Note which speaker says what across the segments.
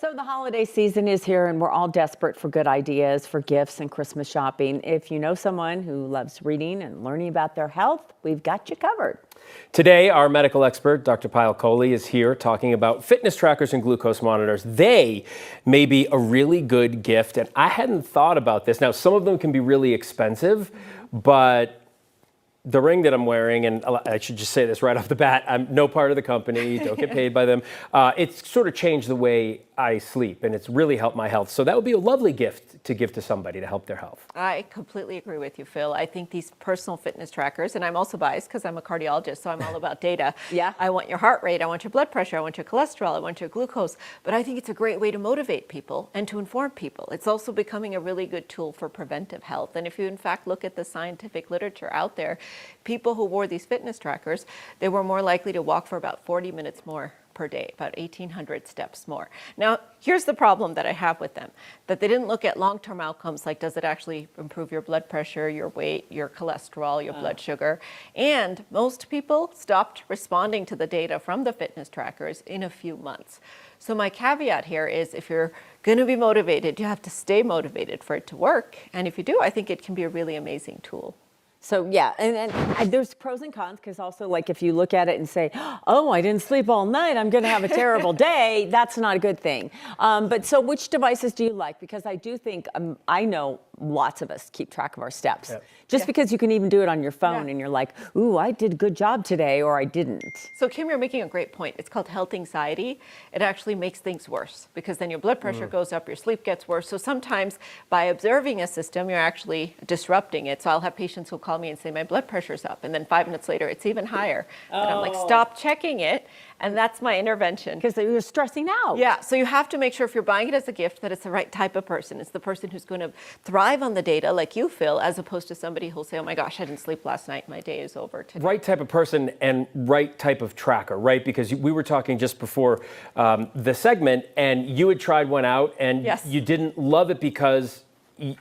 Speaker 1: So the holiday season is here and we're all desperate for good ideas for gifts and Christmas shopping. If you know someone who loves reading and learning about their health, we've got you covered.
Speaker 2: Today, our medical expert, Dr. Payal Kohli, is here talking about fitness trackers and glucose monitors. They may be a really good gift, and I hadn't thought about this. Now, some of them can be really expensive, but the ring that I'm wearing, and I should just say this right off the bat, I'm no part of the company, don't get paid by them. It's sort of changed the way I sleep, and it's really helped my health. So that would be a lovely gift to give to somebody to help their health.
Speaker 3: I completely agree with you, Phil. I think these personal fitness trackers, and I'm also biased because I'm a cardiologist, so I'm all about data.
Speaker 1: Yeah.
Speaker 3: I want your heart rate, I want your blood pressure, I want your cholesterol, I want your glucose. But I think it's a great way to motivate people and to inform people. It's also becoming a really good tool for preventive health. And if you in fact look at the scientific literature out there, people who wore these fitness trackers, they were more likely to walk for about 40 minutes more per day, about 1,800 steps more. Now, here's the problem that I have with them, that they didn't look at long-term outcomes like does it actually improve your blood pressure, your weight, your cholesterol, your blood sugar. And most people stopped responding to the data from the fitness trackers in a few months. So my caveat here is if you're going to be motivated, you have to stay motivated for it to work. And if you do, I think it can be a really amazing tool.
Speaker 1: So yeah, and there's pros and cons because also like if you look at it and say, oh, I didn't sleep all night, I'm going to have a terrible day, that's not a good thing. But so which devices do you like? Because I do think, I know lots of us keep track of our steps.
Speaker 2: Yep.
Speaker 1: Just because you can even do it on your phone and you're like, ooh, I did a good job today or I didn't.
Speaker 3: So Kim, you're making a great point. It's called health anxiety. It actually makes things worse because then your blood pressure goes up, your sleep gets worse. So sometimes by observing a system, you're actually disrupting it. So I'll have patients who call me and say, my blood pressure's up. And then 5 minutes later, it's even higher. And I'm like, stop checking it. And that's my intervention.
Speaker 1: Because you're stressing out.
Speaker 3: Yeah, so you have to make sure if you're buying it as a gift that it's the right type of person. It's the person who's going to thrive on the data like you, Phil, as opposed to somebody who'll say, oh my gosh, I didn't sleep last night, my day is over today.
Speaker 2: Right type of person and right type of tracker, right? Because we were talking just before the segment, and you had tried one out, and you didn't love it because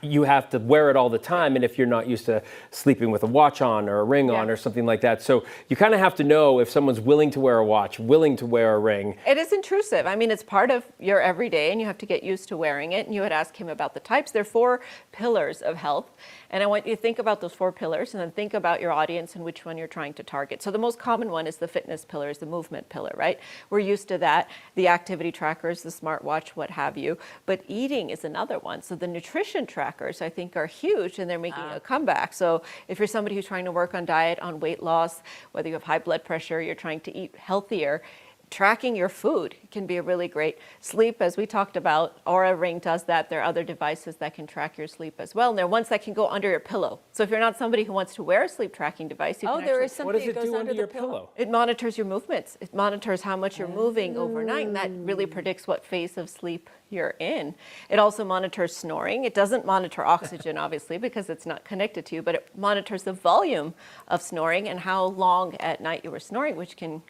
Speaker 2: you have to wear it all the time, and if you're not used to sleeping with a watch on or a ring on or something like that. So you kind of have to know if someone's willing to wear a watch, willing to wear a ring.
Speaker 3: It is intrusive. I mean, it's part of your everyday, and you have to get used to wearing it. And you had asked him about the types. There are 4 pillars of health, and I want you to think about those 4 pillars and then think about your audience and which one you're trying to target. So the most common one is the fitness pillar, is the movement pillar, right? We're used to that, the activity trackers, the smartwatch, what have you. But eating is another one. So the nutrition trackers, I think, are huge, and they're making a comeback. So if you're somebody who's trying to work on diet, on weight loss, whether you have high blood pressure, you're trying to eat healthier, tracking your food can be a really great. Sleep, as we talked about, Oura Ring does that. There are other devices that can track your sleep as well. And there are ones that can go under your pillow. So if you're not somebody who wants to wear a sleep tracking device, you can
Speaker 1: there
Speaker 3: actually,
Speaker 1: is something
Speaker 2: What does
Speaker 1: that
Speaker 2: it
Speaker 1: goes
Speaker 2: do
Speaker 1: under
Speaker 2: your
Speaker 1: the pillow.
Speaker 3: it monitors your movements. It monitors how much you're moving overnight, and that really predicts what phase of sleep you're in. It also monitors snoring. It doesn't monitor oxygen, obviously, because it's not connected to you, but it monitors the volume of snoring and how long at night you were snoring, which can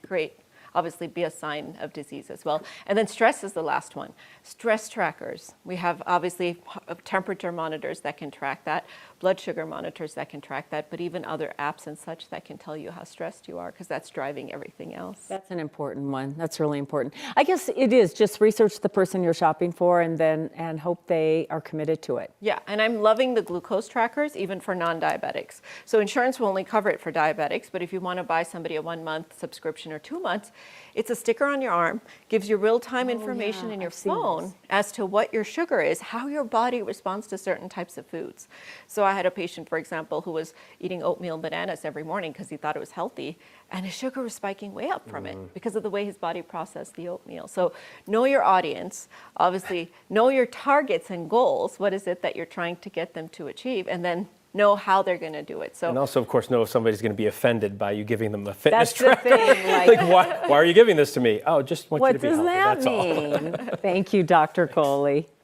Speaker 3: obviously be a sign of disease as well. And then stress is the last one. Stress trackers. We have obviously temperature monitors that can track that, blood sugar monitors that can track that, but even other apps and such that can tell you how stressed you are, because that's driving everything else.
Speaker 1: That's an important one. That's really important. I guess it is just research the person you're shopping for and hope they are committed to it.
Speaker 3: Yeah, and I'm loving the glucose trackers even for non-diabetics. So insurance will only cover it for diabetics, but if you want to buy somebody a 1-month subscription or 2 months, it's a sticker on your arm, gives you real-time information in your phone as to what your sugar is, how your body responds to certain types of foods. So I had a patient, for example, who was eating oatmeal and bananas every morning because he thought it was healthy, and his sugar was spiking way up from it because of the way his body processed the oatmeal. So know your audience, obviously know your targets and goals. What is it that you're trying to get them to achieve? And then know how they're going to do it. So,
Speaker 2: and also, of course, know if somebody's going to be offended by you giving them a fitness
Speaker 1: That's
Speaker 2: tracker.
Speaker 1: the thing.
Speaker 2: Like, why are you giving this to me? Oh, just want you to
Speaker 1: What
Speaker 2: be
Speaker 1: does
Speaker 2: healthy.
Speaker 1: that
Speaker 2: That's all.
Speaker 1: mean? Thank you, Dr. Kohli.